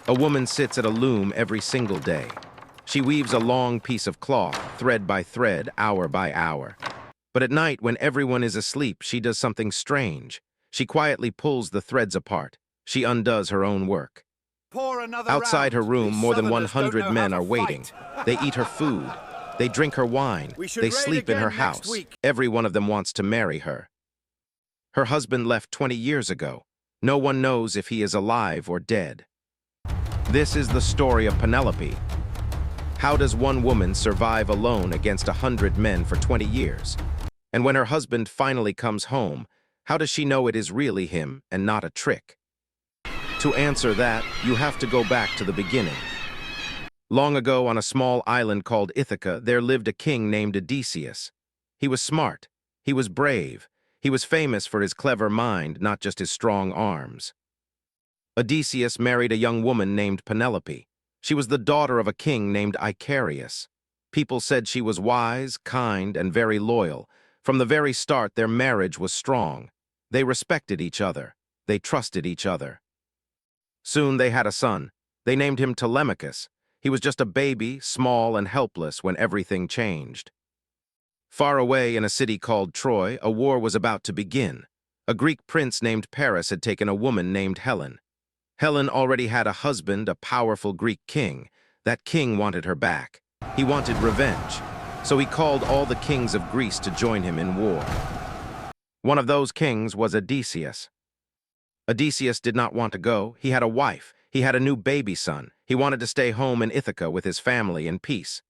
A woman sits at a loom every single day. She weaves a long piece of cloth, thread by thread, hour by hour. But at night, when everyone is asleep, she does something strange. She quietly pulls the threads apart. She undoes her own work. Pour another Outside her round. room, These more than Southerners don't 100 know men how are to waiting. fight. They eat her food. They drink her wine. We should They raid sleep in her again next house. week. Every one of them wants to marry her. Her husband left 20 years ago. No one knows if he is alive or dead. This is the story of Penelope. How does one woman survive alone against 100 men for 20 years? And when her husband finally comes home, how does she know it is really him and not a trick? To answer that, you have to go back to the beginning. Long ago, on a small island called Ithaca, there lived a king named Odysseus. He was smart. He was brave. He was famous for his clever mind, not just his strong arms. Odysseus married a young woman named Penelope. She was the daughter of a king named Icarius. People said she was wise, kind, and very loyal. From the very start, their marriage was strong. They respected each other. They trusted each other. Soon they had a son. They named him Telemachus. He was just a baby, small and helpless when everything changed. Far away in a city called Troy, a war was about to begin. A Greek prince named Paris had taken a woman named Helen. Helen already had a husband, a powerful Greek king. That king wanted her back. He wanted revenge. So he called all the kings of Greece to join him in war. One of those kings was Odysseus. Odysseus did not want to go. He had a wife. He had a new baby son. He wanted to stay home in Ithaca with his family in peace.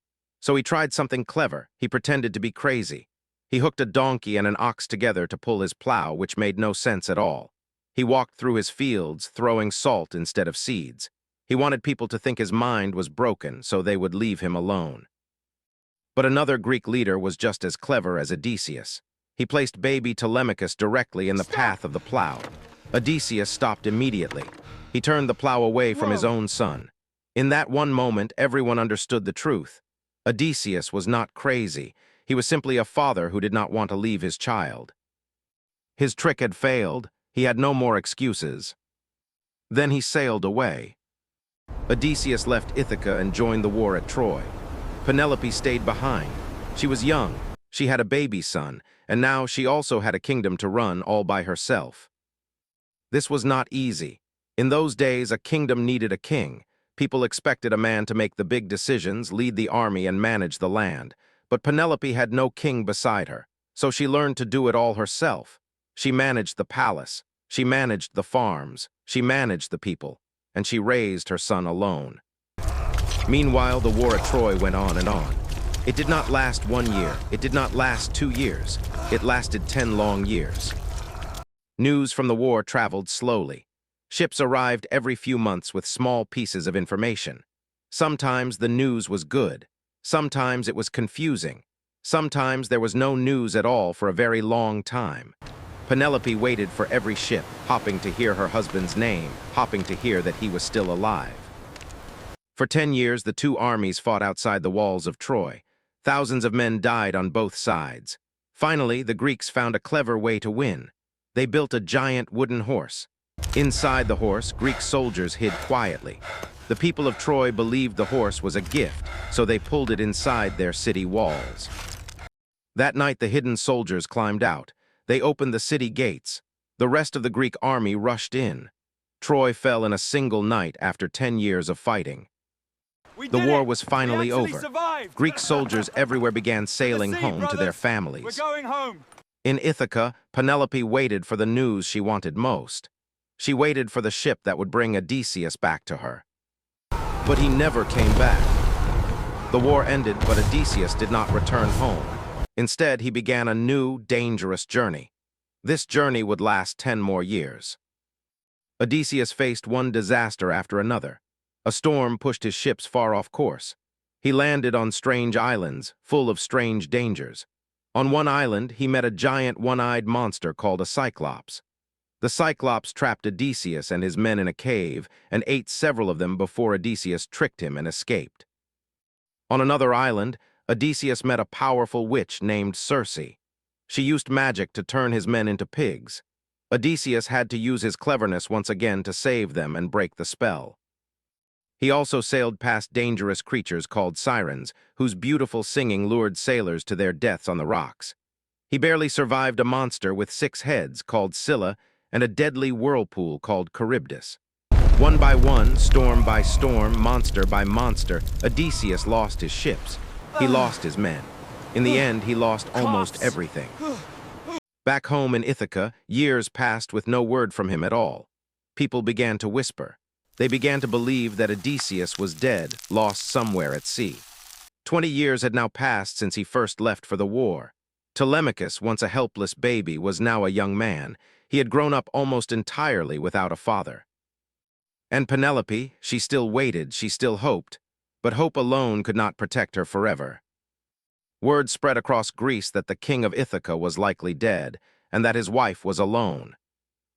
So he tried something clever. He pretended to be crazy. He hooked a donkey and an ox together to pull his plow, which made no sense at all. He walked through his fields, throwing salt instead of seeds. He wanted people to think his mind was broken, so they would leave him alone. But another Greek leader was just as clever as Odysseus. He placed baby Telemachus directly in the path of the plow. Odysseus stopped immediately. He turned the plow away from his own son. In that one moment, everyone understood the truth. Odysseus was not crazy. He was simply a father who did not want to leave his child. His trick had failed. He had no more excuses. Then he sailed away. Odysseus left Ithaca and joined the war at Troy. Penelope stayed behind. She was young. She had a baby son, and now she also had a kingdom to run all by herself. This was not easy. In those days, a kingdom needed a king. People expected a man to make the big decisions, lead the army, and manage the land. But Penelope had no king beside her, so she learned to do it all herself. She managed the palace. She managed the farms. She managed the people. And she raised her son alone. Meanwhile, the war at Troy went on and on. It did not last 1 year. It did not last 2 years. It lasted 10 long years. News from the war traveled slowly. Ships arrived every few months with small pieces of information. Sometimes the news was good. Sometimes it was confusing. Sometimes there was no news at all for a very long time. Penelope waited for every ship, hoping to hear her husband's name, hoping to hear that he was still alive. For 10 years, the two armies fought outside the walls of Troy. Thousands of men died on both sides. Finally, the Greeks found a clever way to win. They built a giant wooden horse. Inside the horse, Greek soldiers hid quietly. The people of Troy believed the horse was a gift, so they pulled it inside their city walls. That night, the hidden soldiers climbed out. They opened the city gates. The rest of the Greek army rushed in. Troy fell in a single night after 10 years of fighting. The war was finally over. Greek soldiers everywhere began sailing home to their families. We're going home. In Ithaca, Penelope waited for the news she wanted most. She waited for the ship that would bring Odysseus back to her. But he never came back. The war ended, but Odysseus did not return home. Instead, he began a new, dangerous journey. This journey would last 10 more years. Odysseus faced one disaster after another. A storm pushed his ships far off course. He landed on strange islands, full of strange dangers. On one island, he met a giant one-eyed monster called a Cyclops. The Cyclops trapped Odysseus and his men in a cave and ate several of them before Odysseus tricked him and escaped. On another island, Odysseus met a powerful witch named Circe. She used magic to turn his men into pigs. Odysseus had to use his cleverness once again to save them and break the spell. He also sailed past dangerous creatures called sirens, whose beautiful singing lured sailors to their deaths on the rocks. He barely survived a monster with 6 heads called Scylla and a deadly whirlpool called Charybdis. One by one, storm by storm, monster by monster, Odysseus lost his ships. He lost his men. In the end, he lost almost everything. Back home in Ithaca, years passed with no word from him at all. People began to whisper. They began to believe that Odysseus was dead, lost somewhere at sea. 20 years had now passed since he first left for the war. Telemachus, once a helpless baby, was now a young man. He had grown up almost entirely without a father. And Penelope, she still waited, she still hoped, but hope alone could not protect her forever. Word spread across Greece that the king of Ithaca was likely dead, and that his wife was alone.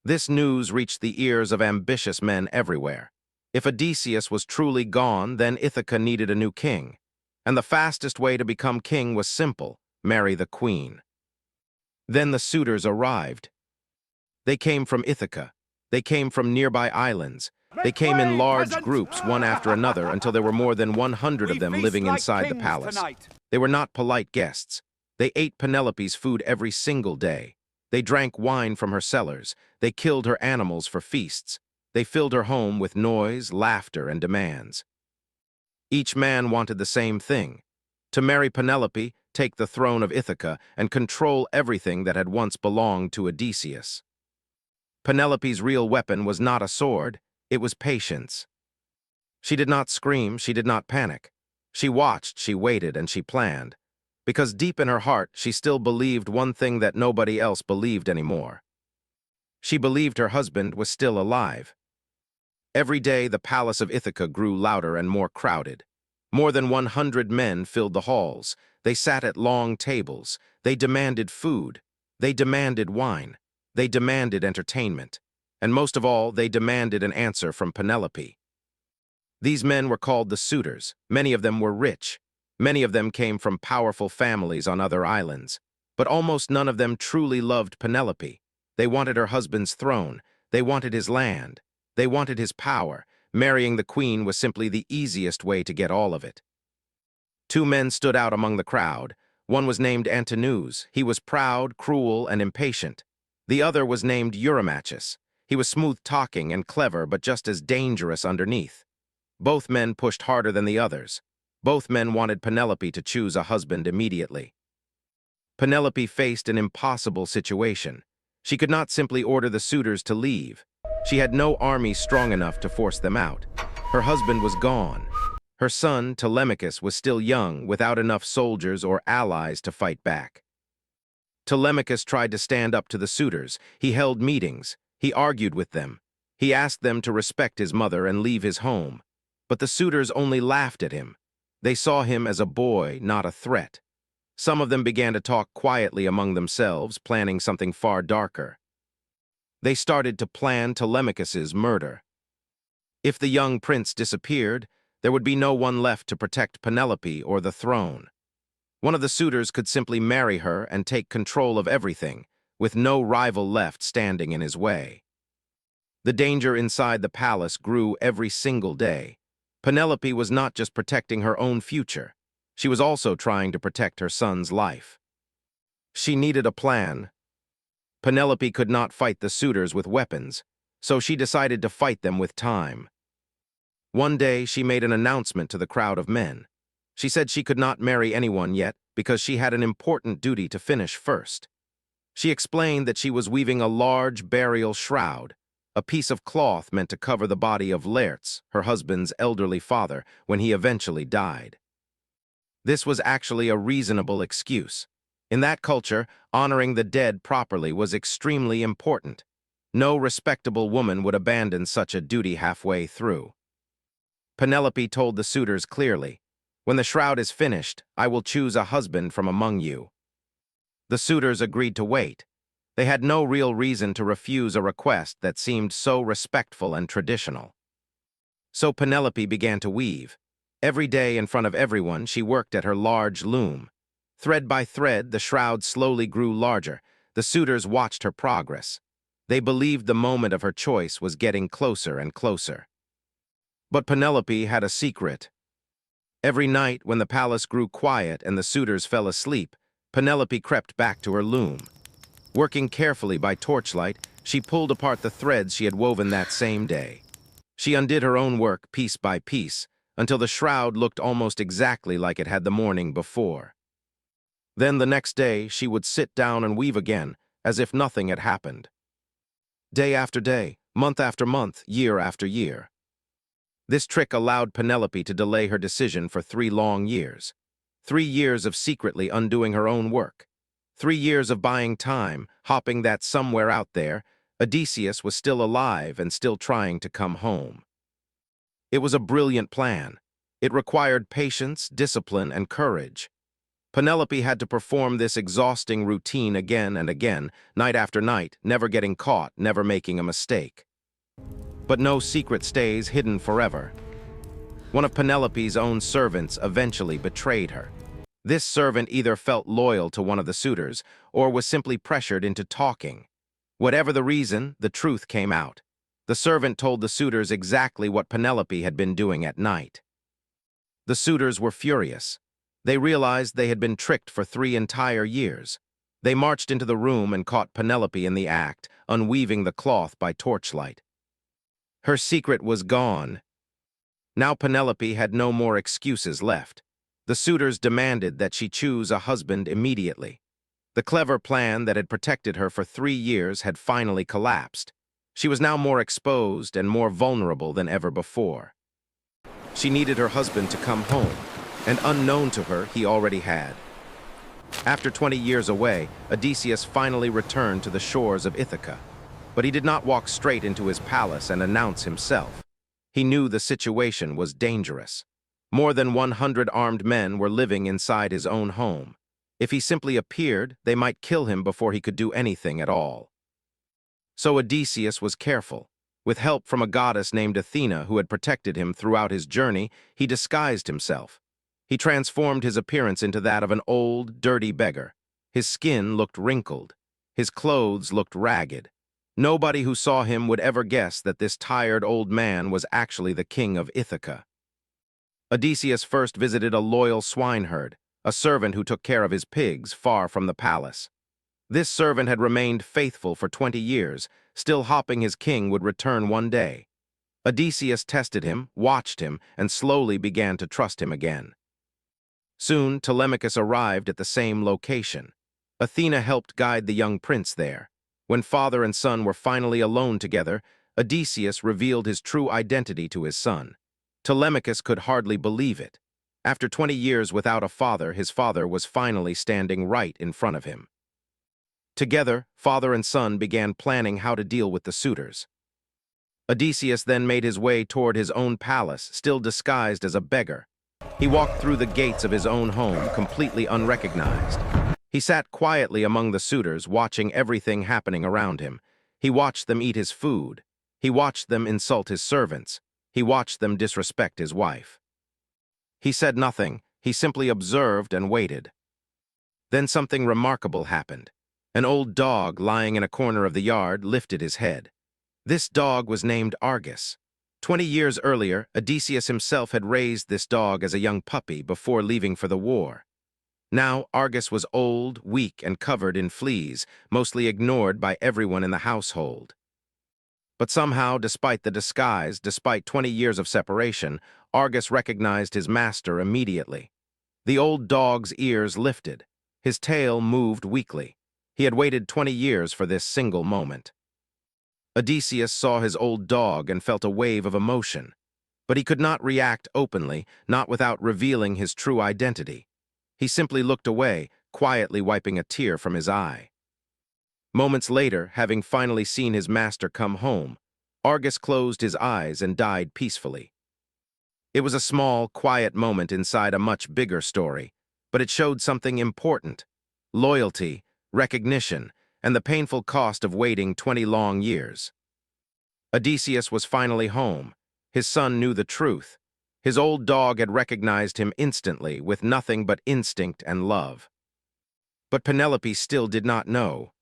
This news reached the ears of ambitious men everywhere. If Odysseus was truly gone, then Ithaca needed a new king. And the fastest way to become king was simple: marry the queen. Then the suitors arrived. They came from Ithaca. They came from nearby islands. They came in large groups, one after another, until there were more than 100 of them living inside the palace. They were not polite guests. They ate Penelope's food every single day. They drank wine from her cellars. They killed her animals for feasts. They filled her home with noise, laughter, and demands. Each man wanted the same thing: to marry Penelope, take the throne of Ithaca, and control everything that had once belonged to Odysseus. Penelope's real weapon was not a sword. It was patience. She did not scream, she did not panic. She watched, she waited, and she planned. Because deep in her heart, she still believed one thing that nobody else believed anymore. She believed her husband was still alive. Every day, the palace of Ithaca grew louder and more crowded. More than 100 men filled the halls. They sat at long tables. They demanded food. They demanded wine. They demanded entertainment. And most of all, they demanded an answer from Penelope. These men were called the suitors. Many of them were rich. Many of them came from powerful families on other islands. But almost none of them truly loved Penelope. They wanted her husband's throne. They wanted his land. They wanted his power. Marrying the queen was simply the easiest way to get all of it. 2 men stood out among the crowd. One was named Antinous. He was proud, cruel, and impatient. The other was named Eurymachus. He was smooth-talking and clever, but just as dangerous underneath. Both men pushed harder than the others. Both men wanted Penelope to choose a husband immediately. Penelope faced an impossible situation. She could not simply order the suitors to leave. She had no army strong enough to force them out. Her husband was gone. Her son, Telemachus, was still young, without enough soldiers or allies to fight back. Telemachus tried to stand up to the suitors. He held meetings. He argued with them. He asked them to respect his mother and leave his home. But the suitors only laughed at him. They saw him as a boy, not a threat. Some of them began to talk quietly among themselves, planning something far darker. They started to plan Telemachus's murder. If the young prince disappeared, there would be no one left to protect Penelope or the throne. One of the suitors could simply marry her and take control of everything, with no rival left standing in his way. The danger inside the palace grew every single day. Penelope was not just protecting her own future. She was also trying to protect her son's life. She needed a plan. Penelope could not fight the suitors with weapons, so she decided to fight them with time. One day, she made an announcement to the crowd of men. She said she could not marry anyone yet because she had an important duty to finish first. She explained that she was weaving a large burial shroud, a piece of cloth meant to cover the body of Laertes, her husband's elderly father, when he eventually died. This was actually a reasonable excuse. In that culture, honoring the dead properly was extremely important. No respectable woman would abandon such a duty halfway through. Penelope told the suitors clearly, "When the shroud is finished, I will choose a husband from among you." The suitors agreed to wait. They had no real reason to refuse a request that seemed so respectful and traditional. So Penelope began to weave. Every day in front of everyone, she worked at her large loom. Thread by thread, the shroud slowly grew larger. The suitors watched her progress. They believed the moment of her choice was getting closer and closer. But Penelope had a secret. Every night when the palace grew quiet and the suitors fell asleep, Penelope crept back to her loom. Working carefully by torchlight, she pulled apart the threads she had woven that same day. She undid her own work piece by piece, until the shroud looked almost exactly like it had the morning before. Then the next day, she would sit down and weave again, as if nothing had happened. Day after day, month after month, year after year. This trick allowed Penelope to delay her decision for 3 long years. 3 years of secretly undoing her own work. 3 years of buying time, hoping that somewhere out there, Odysseus was still alive and still trying to come home. It was a brilliant plan. It required patience, discipline, and courage. Penelope had to perform this exhausting routine again and again, night after night, never getting caught, never making a mistake. But no secret stays hidden forever. One of Penelope's own servants eventually betrayed her. This servant either felt loyal to one of the suitors or was simply pressured into talking. Whatever the reason, the truth came out. The servant told the suitors exactly what Penelope had been doing at night. The suitors were furious. They realized they had been tricked for 3 entire years. They marched into the room and caught Penelope in the act, unweaving the cloth by torchlight. Her secret was gone. Now Penelope had no more excuses left. The suitors demanded that she choose a husband immediately. The clever plan that had protected her for 3 years had finally collapsed. She was now more exposed and more vulnerable than ever before. She needed her husband to come home, and unknown to her, he already had. After 20 years away, Odysseus finally returned to the shores of Ithaca. But he did not walk straight into his palace and announce himself. He knew the situation was dangerous. More than 100 armed men were living inside his own home. If he simply appeared, they might kill him before he could do anything at all. So Odysseus was careful. With help from a goddess named Athena who had protected him throughout his journey, he disguised himself. He transformed his appearance into that of an old, dirty beggar. His skin looked wrinkled. His clothes looked ragged. Nobody who saw him would ever guess that this tired old man was actually the king of Ithaca. Odysseus first visited a loyal swineherd, a servant who took care of his pigs far from the palace. This servant had remained faithful for 20 years, still hoping his king would return one day. Odysseus tested him, watched him, and slowly began to trust him again. Soon, Telemachus arrived at the same location. Athena helped guide the young prince there. When father and son were finally alone together, Odysseus revealed his true identity to his son. Telemachus could hardly believe it. After 20 years without a father, his father was finally standing right in front of him. Together, father and son began planning how to deal with the suitors. Odysseus then made his way toward his own palace, still disguised as a beggar. He walked through the gates of his own home, completely unrecognized. He sat quietly among the suitors, watching everything happening around him. He watched them eat his food. He watched them insult his servants. He watched them disrespect his wife. He said nothing. He simply observed and waited. Then something remarkable happened. An old dog lying in a corner of the yard lifted his head. This dog was named Argus. 20 years earlier, Odysseus himself had raised this dog as a young puppy before leaving for the war. Now, Argus was old, weak, and covered in fleas, mostly ignored by everyone in the household. But somehow, despite the disguise, despite 20 years of separation, Argus recognized his master immediately. The old dog's ears lifted. His tail moved weakly. He had waited 20 years for this single moment. Odysseus saw his old dog and felt a wave of emotion. But he could not react openly, not without revealing his true identity. He simply looked away, quietly wiping a tear from his eye. Moments later, having finally seen his master come home, Argus closed his eyes and died peacefully. It was a small, quiet moment inside a much bigger story, but it showed something important: loyalty, recognition, and the painful cost of waiting 20 long years. Odysseus was finally home. His son knew the truth. His old dog had recognized him instantly, with nothing but instinct and love. But Penelope still did not know.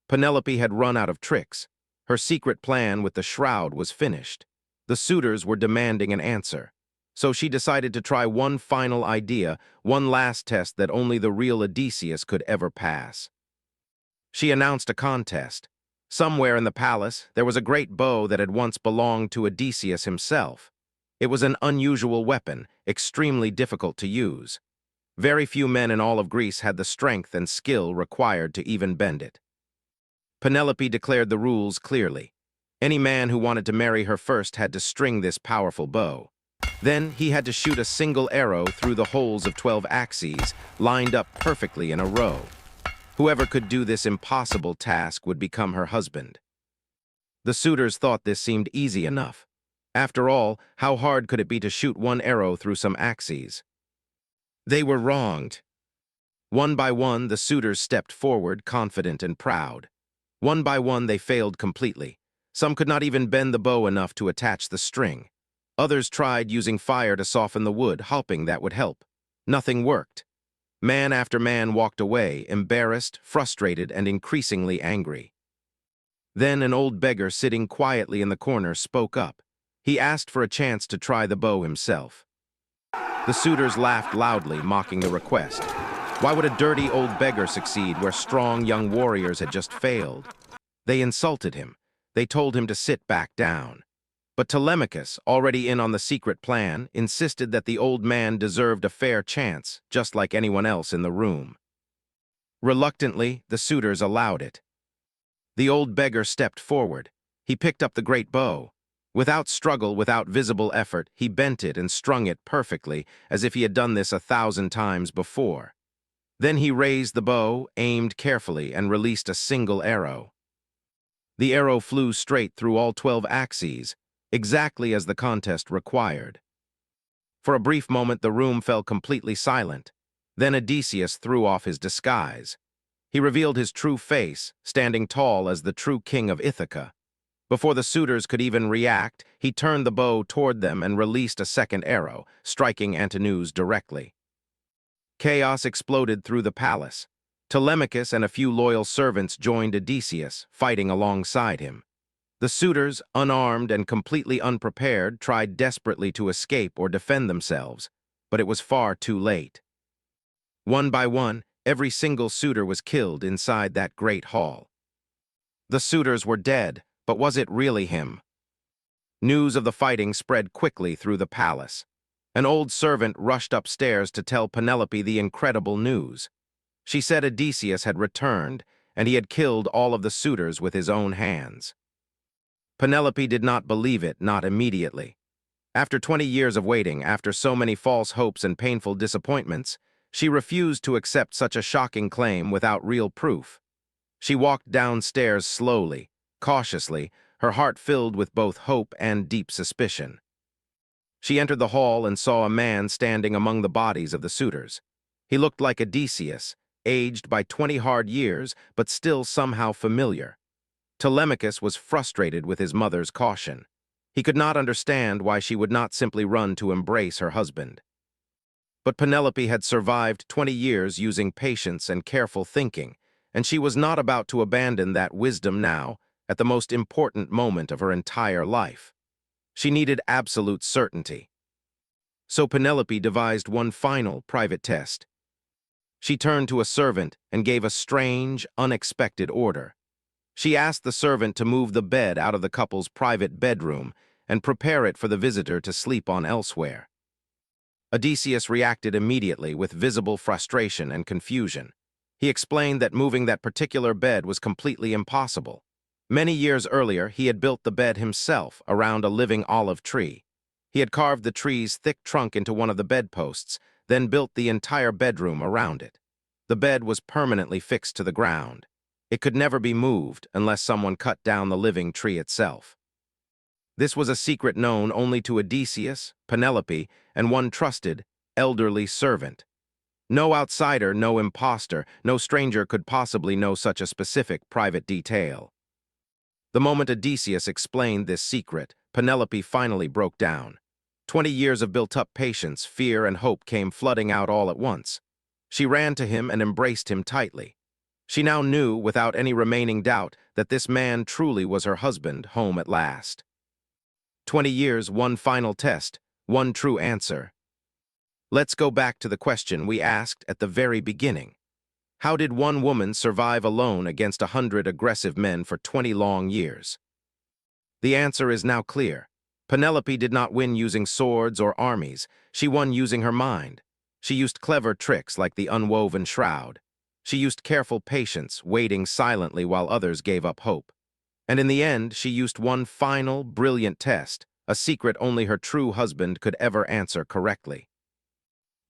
Penelope had run out of tricks. Her secret plan with the shroud was finished. The suitors were demanding an answer. So she decided to try one final idea, one last test that only the real Odysseus could ever pass. She announced a contest. Somewhere in the palace, there was a great bow that had once belonged to Odysseus himself. It was an unusual weapon, extremely difficult to use. Very few men in all of Greece had the strength and skill required to even bend it. Penelope declared the rules clearly. Any man who wanted to marry her first had to string this powerful bow. Then he had to shoot a single arrow through the holes of 12 axes, lined up perfectly in a row. Whoever could do this impossible task would become her husband. The suitors thought this seemed easy enough. After all, how hard could it be to shoot one arrow through some axes? They were wronged. One by one, the suitors stepped forward, confident and proud. One by one, they failed completely. Some could not even bend the bow enough to attach the string. Others tried using fire to soften the wood, hoping that would help. Nothing worked. Man after man walked away, embarrassed, frustrated, and increasingly angry. Then an old beggar sitting quietly in the corner spoke up. He asked for a chance to try the bow himself. The suitors laughed loudly, mocking the request. Why would a dirty old beggar succeed where strong young warriors had just failed? They insulted him. They told him to sit back down. But Telemachus, already in on the secret plan, insisted that the old man deserved a fair chance, just like anyone else in the room. Reluctantly, the suitors allowed it. The old beggar stepped forward. He picked up the great bow. Without struggle, without visible effort, he bent it and strung it perfectly, as if he had done this 1,000 times before. Then he raised the bow, aimed carefully, and released a single arrow. The arrow flew straight through all 12 axes, exactly as the contest required. For a brief moment, the room fell completely silent. Then Odysseus threw off his disguise. He revealed his true face, standing tall as the true king of Ithaca. Before the suitors could even react, he turned the bow toward them and released a second arrow, striking Antinous directly. Chaos exploded through the palace. Telemachus and a few loyal servants joined Odysseus, fighting alongside him. The suitors, unarmed and completely unprepared, tried desperately to escape or defend themselves, but it was far too late. One by one, every single suitor was killed inside that great hall. The suitors were dead, but was it really him? News of the fighting spread quickly through the palace. An old servant rushed upstairs to tell Penelope the incredible news. She said Odysseus had returned, and he had killed all of the suitors with his own hands. Penelope did not believe it, not immediately. After 20 years of waiting, after so many false hopes and painful disappointments, she refused to accept such a shocking claim without real proof. She walked downstairs slowly, cautiously, her heart filled with both hope and deep suspicion. She entered the hall and saw a man standing among the bodies of the suitors. He looked like Odysseus, aged by 20 hard years, but still somehow familiar. Telemachus was frustrated with his mother's caution. He could not understand why she would not simply run to embrace her husband. But Penelope had survived 20 years using patience and careful thinking, and she was not about to abandon that wisdom now, at the most important moment of her entire life. She needed absolute certainty. So Penelope devised one final private test. She turned to a servant and gave a strange, unexpected order. She asked the servant to move the bed out of the couple's private bedroom and prepare it for the visitor to sleep on elsewhere. Odysseus reacted immediately with visible frustration and confusion. He explained that moving that particular bed was completely impossible. Many years earlier, he had built the bed himself around a living olive tree. He had carved the tree's thick trunk into one of the bedposts, then built the entire bedroom around it. The bed was permanently fixed to the ground. It could never be moved unless someone cut down the living tree itself. This was a secret known only to Odysseus, Penelope, and one trusted, elderly servant. No outsider, no imposter, no stranger could possibly know such a specific private detail. The moment Odysseus explained this secret, Penelope finally broke down. 20 years of built-up patience, fear, and hope came flooding out all at once. She ran to him and embraced him tightly. She now knew, without any remaining doubt, that this man truly was her husband, home at last. 20 years, one final test, one true answer. Let's go back to the question we asked at the very beginning. How did one woman survive alone against 100 aggressive men for 20 long years? The answer is now clear. Penelope did not win using swords or armies. She won using her mind. She used clever tricks like the unwoven shroud. She used careful patience, waiting silently while others gave up hope. And in the end, she used one final, brilliant test, a secret only her true husband could ever answer correctly.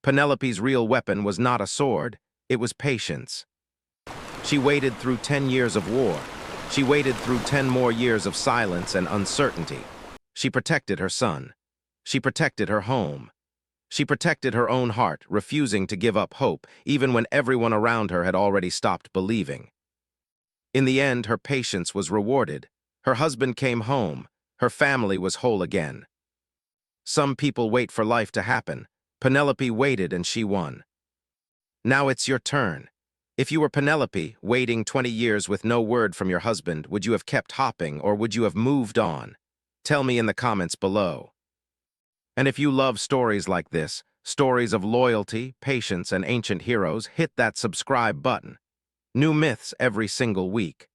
Penelope's real weapon was not a sword, it was patience. She waited through 10 years of war. She waited through 10 more years of silence and uncertainty. She protected her son. She protected her home. She protected her own heart, refusing to give up hope, even when everyone around her had already stopped believing. In the end, her patience was rewarded. Her husband came home. Her family was whole again. Some people wait for life to happen. Penelope waited and she won. Now it's your turn. If you were Penelope, waiting 20 years with no word from your husband, would you have kept hopping or would you have moved on? Tell me in the comments below. And if you love stories like this, stories of loyalty, patience, and ancient heroes, hit that subscribe button. New myths every single week.